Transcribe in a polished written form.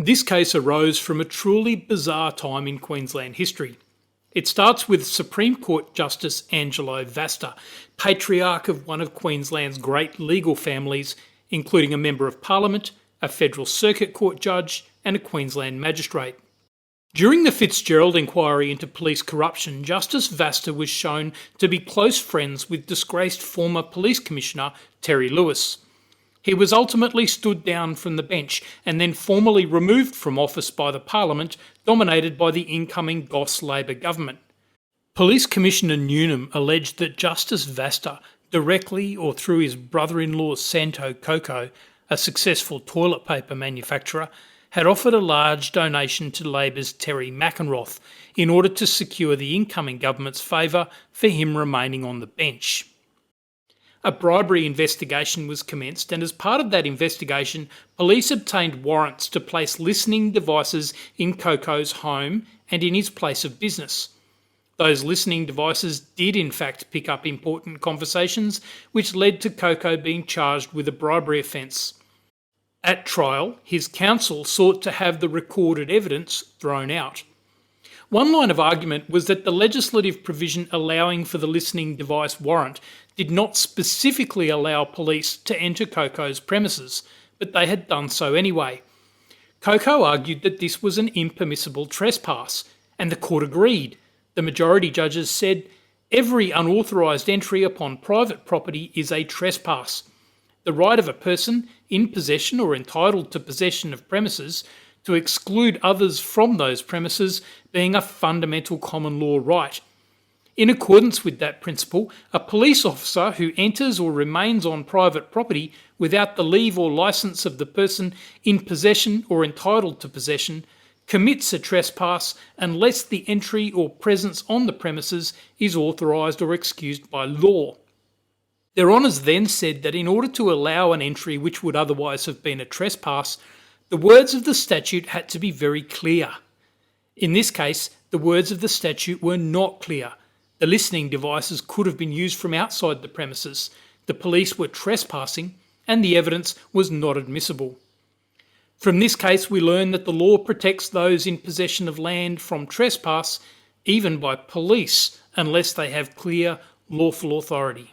This case arose from a truly bizarre time in Queensland history. It starts with Supreme Court Justice Angelo Vasta, patriarch of one of Queensland's great legal families, including a Member of Parliament, a Federal Circuit Court judge and a Queensland magistrate. During the Fitzgerald inquiry into police corruption, Justice Vasta was shown to be close friends with disgraced former Police Commissioner Terry Lewis. He was ultimately stood down from the bench and then formally removed from office by the Parliament, dominated by the incoming Goss Labor government. Police Commissioner Newnham alleged that Justice Vasta, directly or through his brother-in-law Santo Coco, a successful toilet paper manufacturer, had offered a large donation to Labor's Terry McEnroth in order to secure the incoming government's favour for him remaining on the bench. A bribery investigation was commenced, and as part of that investigation, police obtained warrants to place listening devices in Coco's home and in his place of business. Those listening devices did in fact pick up important conversations, which led to Coco being charged with a bribery offence. At trial, his counsel sought to have the recorded evidence thrown out. One line of argument was that the legislative provision allowing for the listening device warrant did not specifically allow police to enter Coco's premises, but they had done so anyway. Coco argued that this was an impermissible trespass, and the court agreed. The majority judges said, every unauthorised entry upon private property is a trespass. The right of a person in possession or entitled to possession of premises to exclude others from those premises being a fundamental common law right. In accordance with that principle, a police officer who enters or remains on private property without the leave or licence of the person in possession or entitled to possession commits a trespass unless the entry or presence on the premises is authorised or excused by law. Their Honours then said that in order to allow an entry which would otherwise have been a trespass, the words of the statute had to be very clear. In this case, the words of the statute were not clear. The listening devices could have been used from outside the premises, the police were trespassing, and the evidence was not admissible. From this case, we learn that the law protects those in possession of land from trespass, even by police, unless they have clear, lawful authority.